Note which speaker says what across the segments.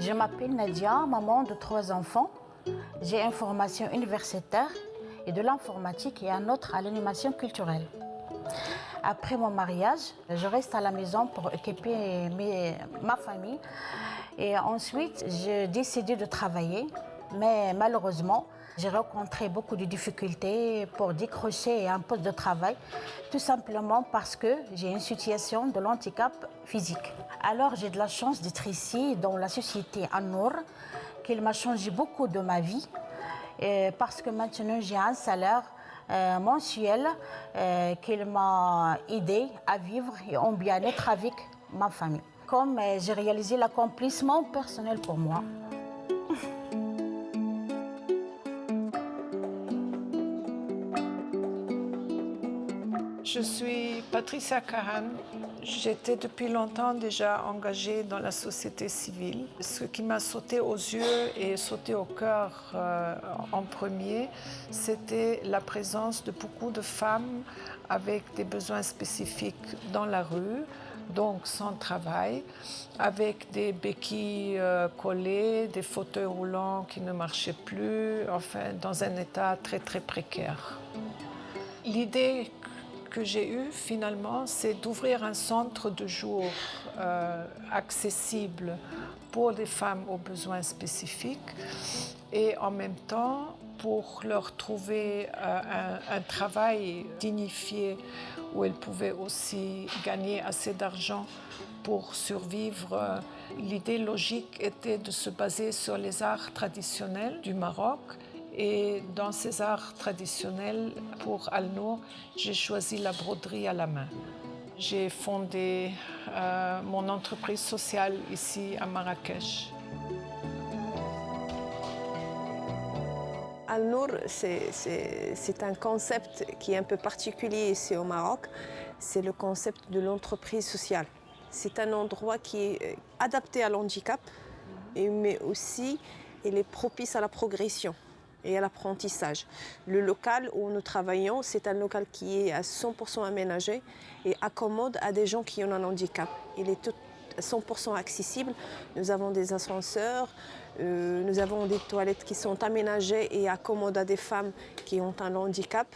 Speaker 1: Je m'appelle Nadia, maman de 3 enfants. J'ai une formation universitaire et de l'informatique et un autre à l'animation culturelle. Après mon mariage, je reste à la maison pour occuper ma famille. Et ensuite, j'ai décidé de travailler. Mais malheureusement, j'ai rencontré beaucoup de difficultés pour décrocher un poste de travail, tout simplement parce que j'ai une situation de handicap physique. Alors j'ai de la chance d'être ici dans la société An-Nour, qui m'a changé beaucoup de ma vie, parce que maintenant j'ai un salaire mensuel qui m'a aidé à vivre et en bien-être avec ma famille. Comme j'ai réalisé l'accomplissement personnel pour moi.
Speaker 2: Je suis Patricia Kahan. J'étais depuis longtemps déjà engagée dans la société civile. Ce qui m'a sauté aux yeux et sauté au cœur en premier, c'était la présence de beaucoup de femmes avec des besoins spécifiques dans la rue, donc sans travail, avec des béquilles collées, des fauteuils roulants qui ne marchaient plus, enfin dans un état très très précaire. L'idée que j'ai eue finalement, c'est d'ouvrir un centre de jour accessible pour les femmes aux besoins spécifiques et en même temps pour leur trouver un travail dignifié où elles pouvaient aussi gagner assez d'argent pour survivre. L'idée logique était de se baser sur les arts traditionnels du Maroc. Et dans ces arts traditionnels, pour Al-Nour, j'ai choisi la broderie à la main. J'ai fondé mon entreprise sociale ici à Marrakech.
Speaker 3: Al-Nour, c'est un concept qui est un peu particulier ici au Maroc. C'est le concept de l'entreprise sociale. C'est un endroit qui est adapté à l'handicap, mais aussi il est propice à la progression et à l'apprentissage. Le local où nous travaillons, c'est un local qui est à 100% aménagé et accommode à des gens qui ont un handicap. Il est 100% accessible. Nous avons des ascenseurs, nous avons des toilettes qui sont aménagées et accommodent à des femmes qui ont un handicap.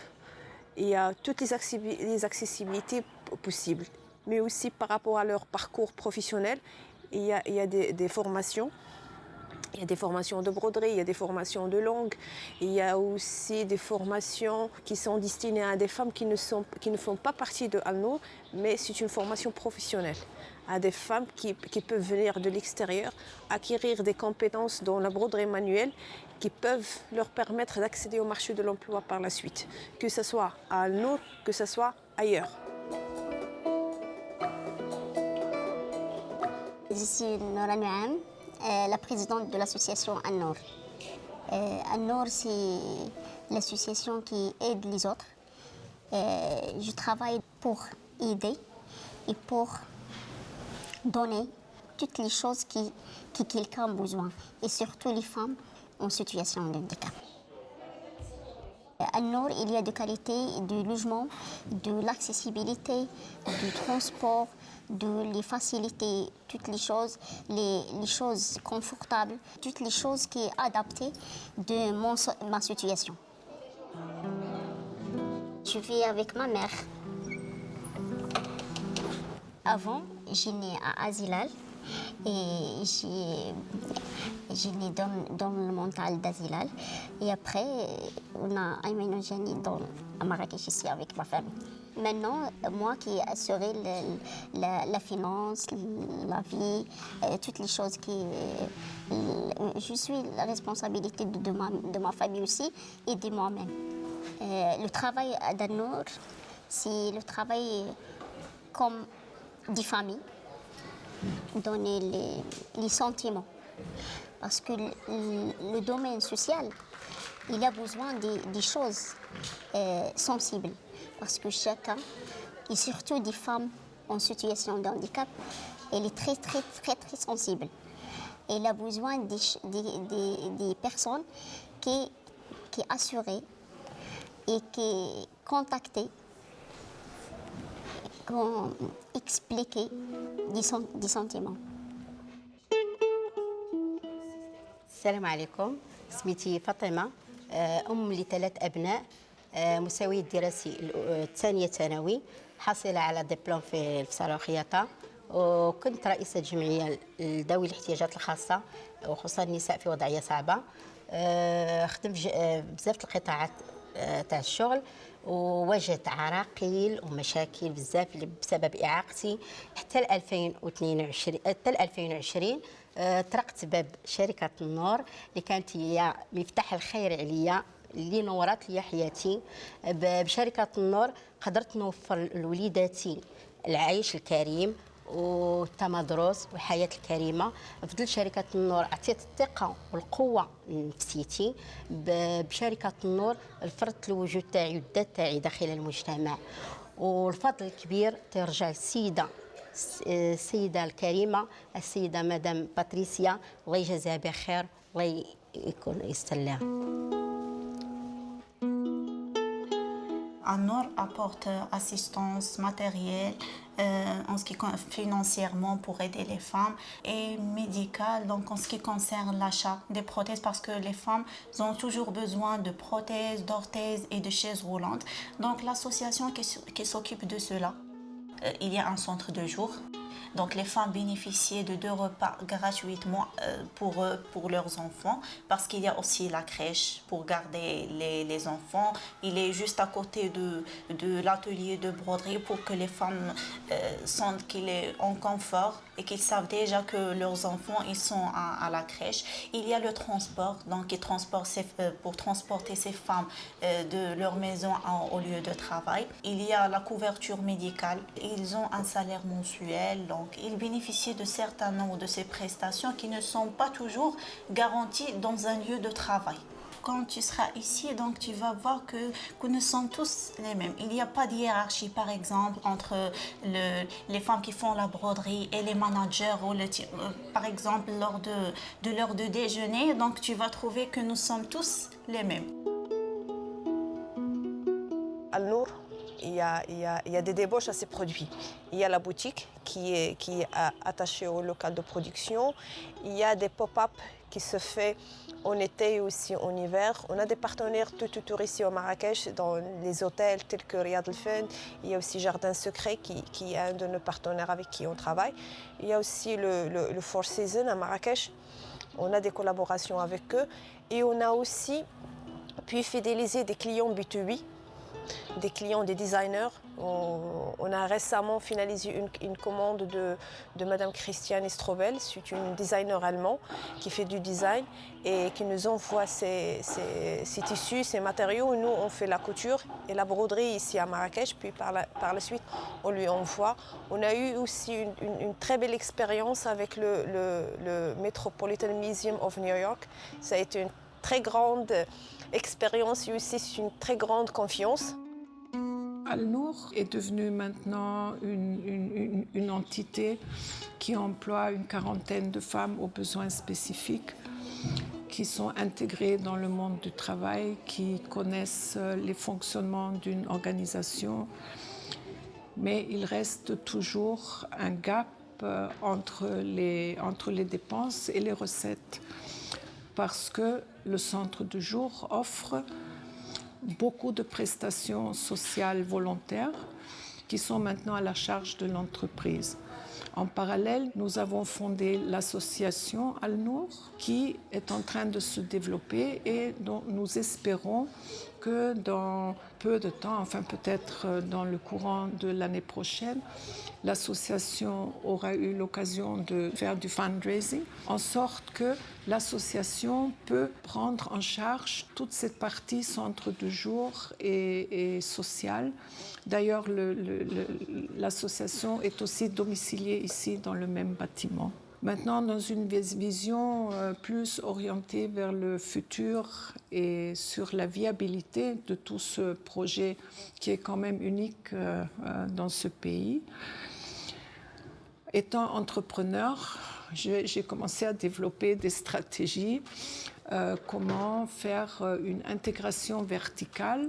Speaker 3: Il y a toutes les accessibilités possibles. Mais aussi par rapport à leur parcours professionnel, il y a des formations. Il y a des formations de broderie, il y a des formations de langue, il y a aussi des formations qui sont destinées à des femmes qui ne font pas partie de Al-Nour, mais c'est une formation professionnelle, à des femmes qui peuvent venir de l'extérieur, acquérir des compétences dans la broderie manuelle qui peuvent leur permettre d'accéder au marché de l'emploi par la suite, que ce soit à Al-Nour, que ce soit ailleurs.
Speaker 4: Je suis Noura Nouam, la présidente de l'association An-Nour. An-Nour, c'est l'association qui aide les autres. Je travaille pour aider et pour donner toutes les choses que quelqu'un a besoin, et surtout les femmes en situation de handicap. À An-Nour, il y a de qualité, du logement, de l'accessibilité, du transport, de les facilités, toutes les choses confortables, toutes les choses qui sont adaptées de ma situation. Je vis avec ma mère. Avant, j'ai né à Azilal et j'ai né dans le mental d'Azilal. Et après, on a aménagé à Marrakech ici avec ma famille. Maintenant, moi qui ai assuré la finance, la vie, toutes les choses je suis la responsabilité de ma famille aussi et de moi-même. Le travail à An-Nour, c'est le travail comme des familles, donner les sentiments. Parce que le domaine social, il a besoin des choses sensibles. Parce que chacun, et surtout des femmes en situation de handicap, elle est très, très, très, très sensible. Elle a besoin des personnes qui assurées et qui contactées, qui expliquent des sentiments.
Speaker 5: السلام عليكم. سميتي فاطمة، أم لثلاث أبناء، مساوي الدراسي الثانية ثانوي، حاصلة على دبلوم في صالون الخياطة، وكنت رئيسة جمعية ذوي الاحتياجات الخاصة وخصوصا النساء في وضعية صعبة. خدمت بزاف القطاعات تاع الشغل، وواجهت عراقيل ومشاكل بزاف بسبب إعاقتي حتى 2020 طرقت باب شركة النور اللي كانت هي مفتاح الخير عليا، اللي نورت لي حياتي. بشركة النور قدرت نوفر لوليداتي العيش الكريم والتمدرس والحياة الكريمة. بفضل شركة النور عطيت الثقة والقوة لنفسيتي. بشركة النور فرضت الوجود تاعي والذات تاعي داخل المجتمع، والفضل الكبير ترجع السيدة الكريمة السيدة مدام باتريسيا، الله يجازيها بخير، الله يكون يسترها.
Speaker 6: ANOR apporte assistance matérielle en ce qui financièrement pour aider les femmes et médicale donc en ce qui concerne l'achat des prothèses parce que les femmes ont toujours besoin de prothèses, d'orthèses et de chaises roulantes. Donc l'association qui s'occupe de cela, il y a un centre de jour. Donc les femmes bénéficient de 2 repas gratuitement pour leurs enfants parce qu'il y a aussi la crèche pour garder les enfants. Il est juste à côté de l'atelier de broderie pour que les femmes sentent qu'ils sont en confort et qu'ils savent déjà que leurs enfants ils sont à la crèche. Il y a le transport, donc pour transporter ces femmes de leur maison au lieu de travail. Il y a la couverture médicale. Ils ont un salaire mensuel. Donc, ils bénéficient de certains nombres de ces prestations qui ne sont pas toujours garanties dans un lieu de travail. Quand tu seras ici, donc tu vas voir que nous sommes tous les mêmes. Il n'y a pas de hiérarchie, par exemple, entre les femmes qui font la broderie et les managers. Ou par exemple, lors de l'heure de déjeuner, donc tu vas trouver que nous sommes tous les mêmes.
Speaker 3: Al-Nour, il y a des débauches à ces produits. Il y a la boutique qui est attachée au local de production. Il y a des pop-up qui se fait en été et aussi en hiver. On a des partenaires tout ici au Marrakech, dans les hôtels tels que Riyad El Fen. Il y a aussi Jardin Secret qui est un de nos partenaires avec qui on travaille. Il y a aussi le Four Seasons à Marrakech. On a des collaborations avec eux. Et on a aussi pu fidéliser des clients B2B, des clients, des designers. On a récemment finalisé une commande de Madame Christiane Estrobel. C'est une designer allemande qui fait du design et qui nous envoie ses tissus, ses matériaux. Nous, on fait la couture et la broderie ici à Marrakech. Puis par la suite, on lui envoie. On a eu aussi une très belle expérience avec le Metropolitan Museum of New York. Ça a été une très grande expérience et aussi une très grande confiance.
Speaker 2: Al-Nour est devenue maintenant une entité qui emploie une quarantaine de femmes aux besoins spécifiques, qui sont intégrées dans le monde du travail, qui connaissent les fonctionnements d'une organisation. Mais il reste toujours un gap entre les dépenses et les recettes, parce que le centre de jour offre beaucoup de prestations sociales volontaires qui sont maintenant à la charge de l'entreprise. En parallèle, nous avons fondé l'association Al-Nour qui est en train de se développer et dont nous espérons que dans peu de temps, enfin peut-être dans le courant de l'année prochaine, l'association aura eu l'occasion de faire du fundraising, en sorte que l'association peut prendre en charge toute cette partie centre de jour et sociale. D'ailleurs, l'association est aussi domiciliée ici dans le même bâtiment. Maintenant, dans une vision plus orientée vers le futur et sur la viabilité de tout ce projet qui est quand même unique dans ce pays. Étant entrepreneur, j'ai commencé à développer des stratégies, comment faire une intégration verticale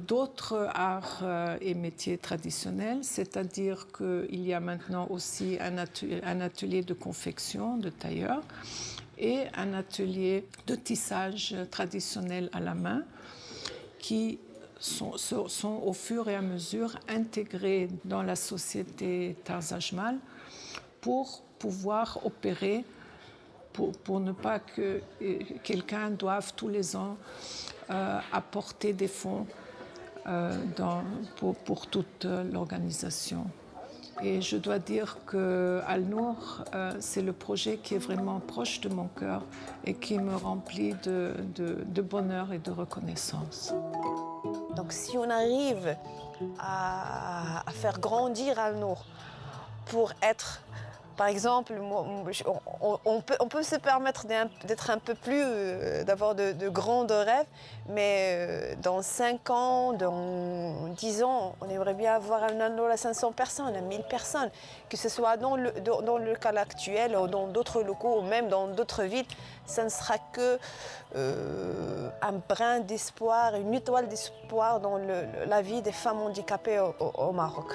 Speaker 2: d'autres arts et métiers traditionnels, c'est-à-dire qu'il y a maintenant aussi un atelier de confection, de tailleur, et un atelier de tissage traditionnel à la main qui sont au fur et à mesure intégrés dans la société Tarzajmal pour pouvoir opérer, pour ne pas que quelqu'un doive tous les ans apporter des fonds pour toute l'organisation. Et je dois dire que Al-Nour, c'est le projet qui est vraiment proche de mon cœur et qui me remplit de bonheur et de reconnaissance.
Speaker 3: Donc si on arrive à faire grandir Al-Nour pour être, par exemple, on peut se permettre d'être un peu plus, d'avoir de grands rêves, mais dans 5 ans, dans 10 ans, on aimerait bien avoir un Al-Nour à 500 personnes, à 1000 personnes, que ce soit dans le local actuel ou dans d'autres locaux ou même dans d'autres villes. Ça ne sera que un brin d'espoir, une étoile d'espoir dans la vie des femmes handicapées au Maroc.